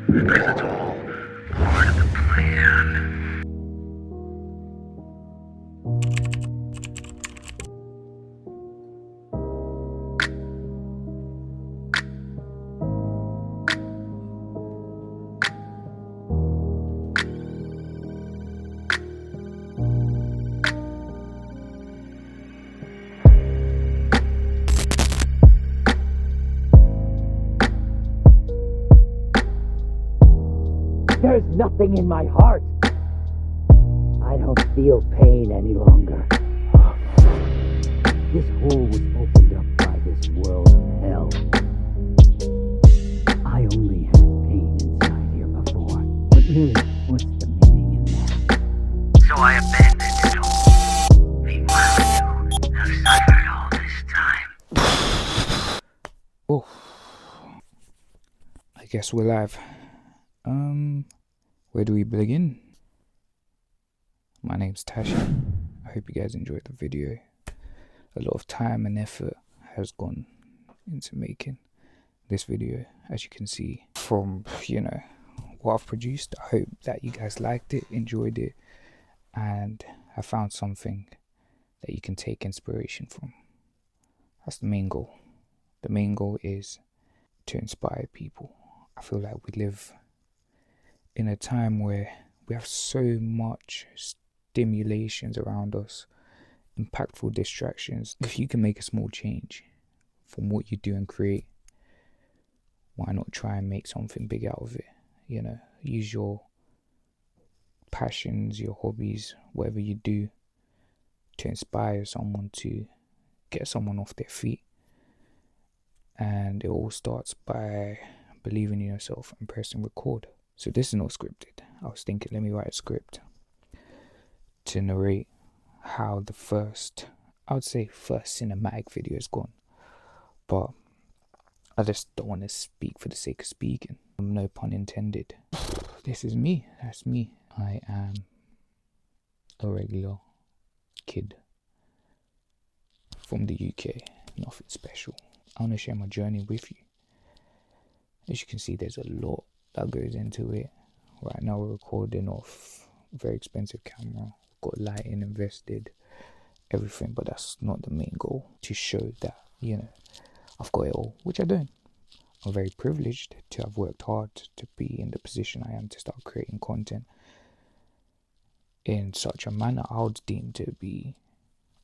Because it's all part of the plan. There's nothing in my heart. I don't feel pain any longer. This hole was opened up by this world of hell. I only had pain inside here before. But really, what's the meaning in that? So I abandoned it all. Meanwhile, you have suffered all this time. Oh, I guess we're live. Where do we begin? My name's Tashi. I hope you guys enjoyed the video. A lot of time and effort has gone into making this video, as you can see from, what I've produced. I hope that you guys liked it, enjoyed it, and have found something that you can take inspiration from. That's the main goal. The main goal is to inspire people. I feel like we live in a time where we have so much stimulations around us, impactful distractions. If you can make a small change from what you do and create, why not try and make something big out of it? Use your passions, your hobbies, whatever you do, to inspire someone, to get someone off their feet. And it all starts by believing in yourself and pressing record. So this is not scripted. I was thinking, let me write a script to narrate how the first cinematic video is gone. But I just don't want to speak for the sake of speaking. No pun intended. This is me. That's me. I am a regular kid from the UK. Nothing special. I want to share my journey with you. As you can see, there's a lot that goes into it. Right now we're recording off a very expensive camera, got lighting invested, everything, but that's not the main goal. To show that, I've got it all, which I don't. I'm very privileged to have worked hard to be in the position I am to start creating content in such a manner I would deem to be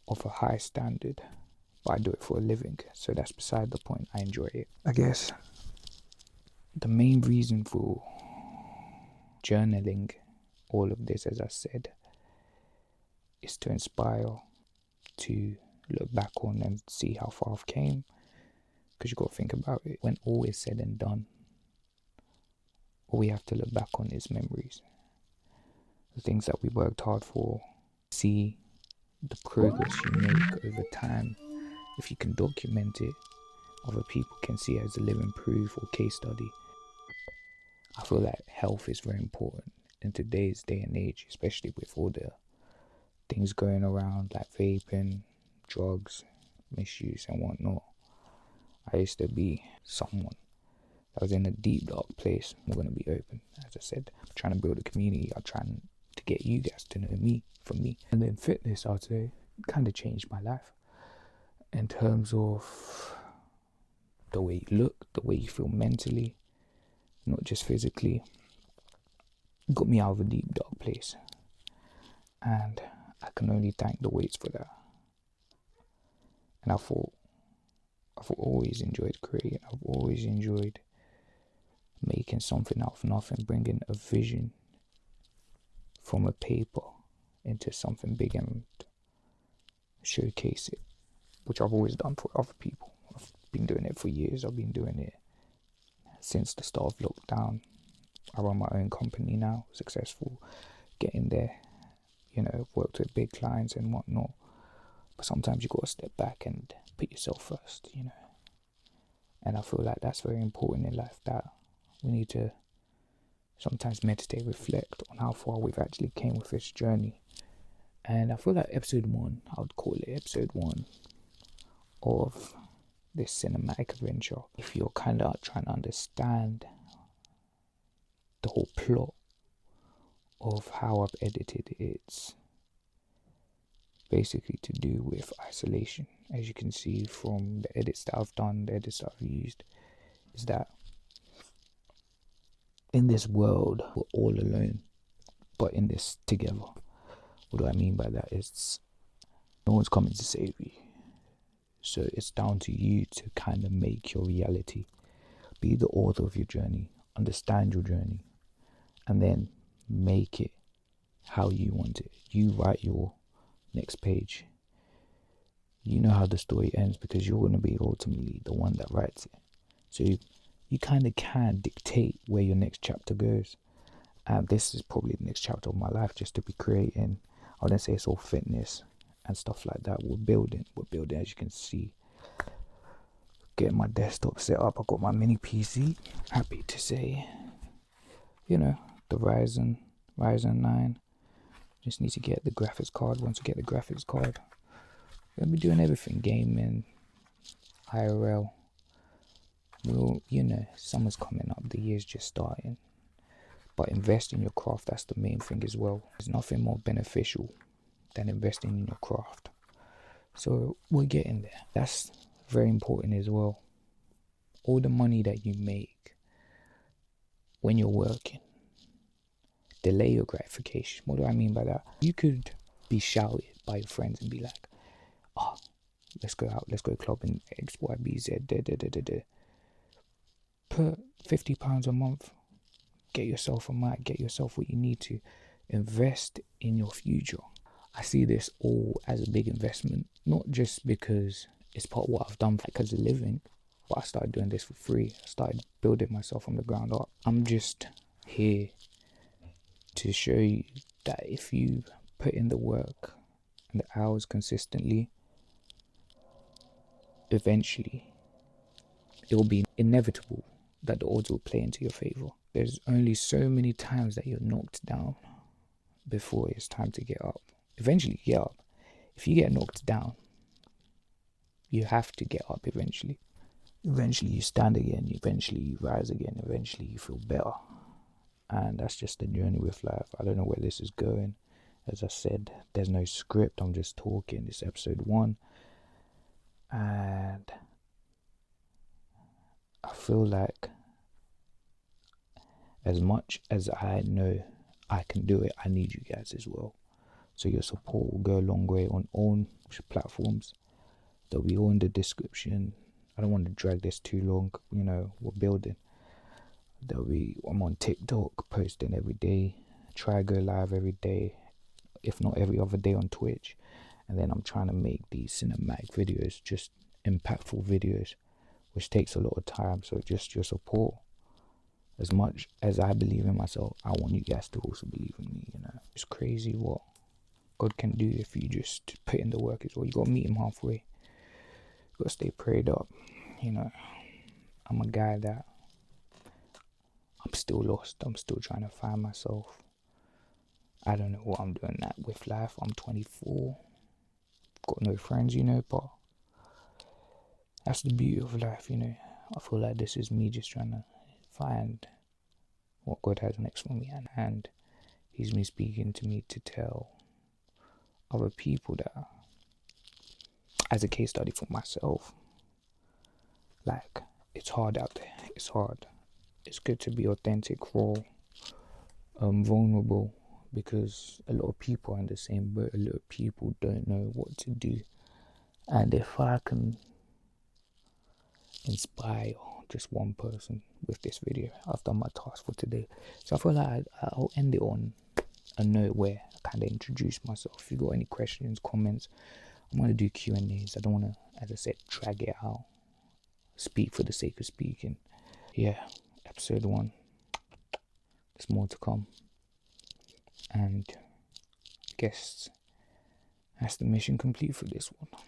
of a high standard, but I do it for a living, so that's beside the point. I enjoy it. I guess the main reason for journaling all of this, as I said, is to inspire, to look back on and see how far I've came. Because you got to think about it. When all is said and done, all we have to look back on is memories. The things that we worked hard for. See the progress you make over time. If you can document it, other people can see as a living proof or case study. I feel like health is very important in today's day and age, especially with all the things going around like vaping, drugs, misuse and whatnot. I used to be someone that was in a deep dark place. I'm gonna be open. As I said, I'm trying to build a community. I'm trying to get you guys to know me for me. And then fitness, I'd say, kind of changed my life in terms of the way you look, the way you feel mentally, not just physically. Got me out of a deep dark place, and I can only thank the weights for that. And I've always enjoyed creating. I've always enjoyed making something out of nothing, bringing a vision from a paper into something big and showcase it, which I've always done for other people. I've been doing it for years. I've been doing it since the start of lockdown. I run my own company now, successful, getting there, worked with big clients and whatnot. But sometimes you got to step back and put yourself first, And I feel like that's very important in life, that we need to sometimes meditate, reflect on how far we've actually came with this journey. And I feel like episode 1, I would call it episode 1 of this cinematic adventure. If you're kind of trying to understand the whole plot of how I've edited, it's basically to do with isolation. As you can see from the edits that I've done, the edits that I've used, is that in this world we're all alone, but in this together. What do I mean by that? It's no one's coming to save you, so it's down to you to kind of make your reality, be the author of your journey, understand your journey, and then make it how you want it. You write your next page. You know how the story ends because you're going to be ultimately the one that writes it. So you kind of can dictate where your next chapter goes. And this is probably the next chapter of my life, just to be creating. I wouldn't say it's all fitness and stuff like that. We're building, as you can see. Getting my desktop set up. I got my mini PC. Happy to say, the Ryzen 9. Just need to get the graphics card. Once I get the graphics card, we'll be doing everything. Gaming, IRL. Well, summer's coming up. The year's just starting. But invest in your craft. That's the main thing as well. There's nothing more beneficial than investing in your craft. So we're getting there. That's very important as well. All the money that you make when you're working, delay your gratification. What do I mean by that? You could be shouted by your friends and be like, oh, let's go out, let's go clubbing, X, Y, B, Z, Put £50 a month, get yourself a mic, get yourself what you need to. Invest in your future. I see this all as a big investment, not just because it's part of what I've done because of living, but I started doing this for free. I started building myself from the ground up. I'm just here to show you that if you put in the work and the hours consistently, eventually it will be inevitable that the odds will play into your favor. There's only so many times that you're knocked down before it's time to get up. Eventually you get up. If you get knocked down, you have to get up eventually. Eventually you stand again, eventually you rise again, eventually you feel better. And that's just the journey with life. I don't know where this is going. As I said, there's no script. I'm just talking. It's episode 1. And I feel like as much as I know I can do it, I need you guys as well. So your support will go a long way on all platforms. They'll be all in the description. I don't want to drag this too long. We're building. I'm on TikTok, posting every day. Try go live every day, if not every other day on Twitch. And then I'm trying to make these cinematic videos, just impactful videos, which takes a lot of time. So just your support. As much as I believe in myself, I want you guys to also believe in me. It's crazy what God can do if you just put in the work as well. You got to meet him halfway. You got to stay prayed up. you know, I'm a guy that I'm still lost. I'm still trying to find myself. I don't know what I'm doing that with life. I'm 24. Got no friends, you know, but that's the beauty of life, you know. I feel like this is me just trying to find what God has next for me, and He's me speaking to me to tell other people that, as a case study for myself, like, it's hard out there. It's hard. It's good to be authentic, raw, vulnerable, because a lot of people are in the same boat. A lot of people don't know what to do. And if I can inspire just one person with this video, I've done my task for today. So I feel like I'll end it on a note where I kind of introduce myself. If you got any questions, comments, I'm going to do Q&As. I don't want to, as I said, drag it out, speak for the sake of speaking. Yeah, episode 1. There's more to come. And I guess that's the mission complete for this one.